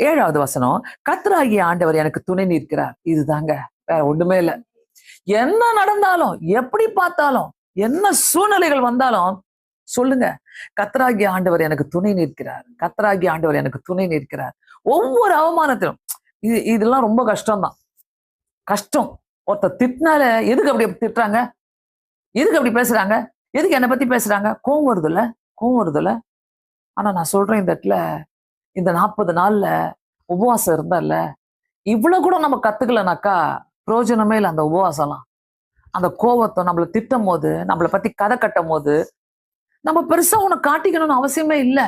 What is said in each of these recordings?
7வது வசனம், கர்த்தராகிய ஆண்டவர் எனக்கு துணை நிற்கிறார். இதுதாங்க, வேற ஒண்ணுமே இல்ல. என்ன நடந்தாலும், எப்படி பார்த்தாலும், என்ன சூழ்நிலைகள் வந்தாலும் சொல்லுங்க, கர்த்தராகிய ஆண்டவர் எனக்கு துணை நிற்கிறார். கர்த்தராகிய ஆண்டவர் எனக்கு துணை நிற்கிறார். ஒவ்வொரு அவமானத்திலும் இதெல்லாம் ரொம்ப கஷ்டம்தான். கஷ்டம். ஒருத்தர் திட்டினால எதுக்கு அப்படி திட்டுறாங்க? எதுக்கு அப்படி பேசுறாங்க? எதுக்கு என்னை பத்தி பேசுறாங்க? கோவம் வருதுல்ல? கோவம் வருதுல்ல? ஆனா நான் சொல்றேன், இந்த இடத்துல இந்த 40 நாள்ல உபவாசம் இருந்தால, இவ்வளவு கூட நம்ம கத்துக்கலனாக்கா பிரயோஜனமே இல்லை. அந்த உபவாசம்லாம், அந்த கோவத்தை நம்மளை திட்டும் போது, நம்மளை பத்தி கதை கட்டும் போது, நம்ம பெருசா உனக்கு காட்டிக்கணும்னு அவசியமே இல்லை.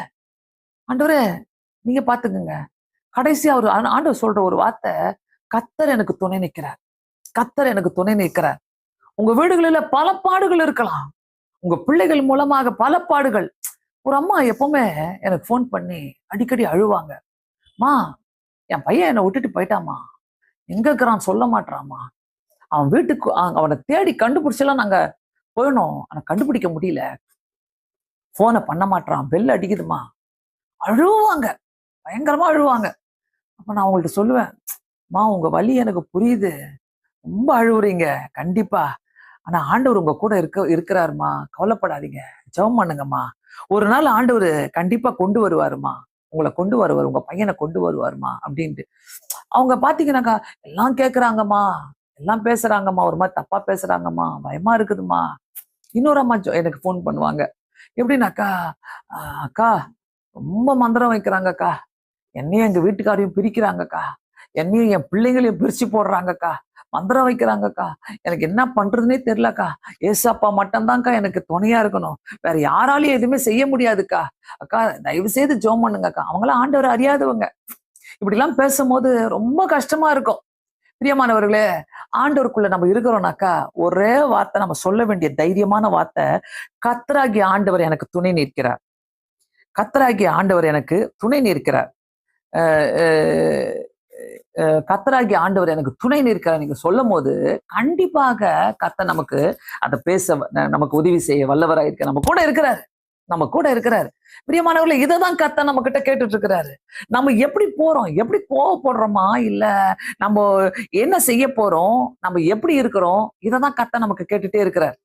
ஆண்டவரே நீங்க பாத்துக்குங்க. கடைசியா ஒரு ஆண்டவர் சொல்ற ஒரு வார்த்தை, கர்த்தர் எனக்கு துணை நிற்கிறார். கர்த்தர் எனக்கு துணை நிற்கிறார். உங்க வீடுகளில பல பாடுகள் இருக்கலாம். உங்க பிள்ளைகள் மூலமாக பல பாடுகள். ஒரு அம்மா எப்பவுமே எனக்கு போன் பண்ணி அடிக்கடி அழுவாங்க. மா, என் பையன் என்னை விட்டுட்டு போயிட்டாமா, எங்க இருக்கிறான் சொல்ல மாட்டாமா, அவன் வீட்டுக்கு அவனை தேடி கண்டுபிடிச்செல்லாம் நாங்க போயிடணும், ஆனா கண்டுபிடிக்க முடியல, போனை பண்ண மாட்டான், பெல் அடிக்குதுமா. அழுவாங்க, பயங்கரமா அழுவாங்க. அப்ப நான் அவங்கள்ட்ட சொல்லுவேன், மா உங்க வலி எனக்கு புரியுது, ரொம்ப அழுவுறீங்க கண்டிப்பா, ஆனா ஆண்டவர் உங்க கூட இருக்கிறாருமா, கவலைப்படாதீங்க, ஜெபம் பண்ணுங்கம்மா, ஒரு நாள் ஆண்டவர் கண்டிப்பா கொண்டு வருவாருமா, உங்களை கொண்டு வருவார், உங்க பையனை கொண்டு வருவாருமா அப்படின்ட்டு. அவங்க பாத்தீங்கன்னாக்கா எல்லாம் கேக்குறாங்கம்மா, எல்லாம் பேசுறாங்கம்மா, ஒரு மாதிரி தப்பா பேசுறாங்கம்மா, பயமா இருக்குதுமா. இன்னொரு அம்மா எனக்கு போன் பண்ணுவாங்க. எப்படின்னாக்கா, அக்கா ரொம்ப மந்திரம் வைக்கிறாங்கக்கா, என்னையும் எங்க வீட்டுக்காரையும் பிரிக்கிறாங்கக்கா, என்னையும் என் பிள்ளைங்களையும் பிரிச்சு போடுறாங்கக்கா, மந்திரம் வைக்கிறாங்கக்கா, எனக்கு என்ன பண்றதுன்னே தெரியலக்கா, ஏசப்பா மட்டும்தான்க்கா எனக்கு துணையா இருக்கணும், வேற யாராலையும் எதுவுமே செய்ய முடியாதுக்கா, அக்கா தயவு செய்து ஜெபம் பண்ணுங்கக்கா. அவங்களாம் ஆண்டவர் அறியாதவங்க. இப்படி எல்லாம் பேசும்போது ரொம்ப கஷ்டமா இருக்கும். பிரியமானவர்களே, ஆண்டவருக்குள்ள நம்ம இருக்கிறோம்னாக்கா ஒரே வார்த்தை நம்ம சொல்ல வேண்டிய தைரியமான வார்த்தை, கர்த்தராகிய ஆண்டவர் எனக்கு துணை நிற்கிறார். கர்த்தராகிய ஆண்டவர் எனக்கு துணை நிற்கிறார். கர்த்தராகிய ஆண்டவர் எனக்கு துணை நிற்கிறார் நீங்க சொல்லும் போது, கண்டிப்பாக கர்த்தர் நமக்கு அதை பேச, நமக்கு உதவி செய்ய வல்லவராக இருக்க, நம்ம கூட இருக்கிறாரு, நம்ம கூட இருக்கிறாரு. பிரியமானவர்களே, இதைதான் கர்த்தர் நம்ம கிட்ட கேட்டுட்டு இருக்கிறாரு. நம்ம எப்படி போறோம், எப்படி கோவப்படுறோமா, இல்ல நம்ம என்ன செய்ய போறோம், நம்ம எப்படி இருக்கிறோம், இதைதான் கர்த்தர் நமக்கு கேட்டுட்டே இருக்கிறார்.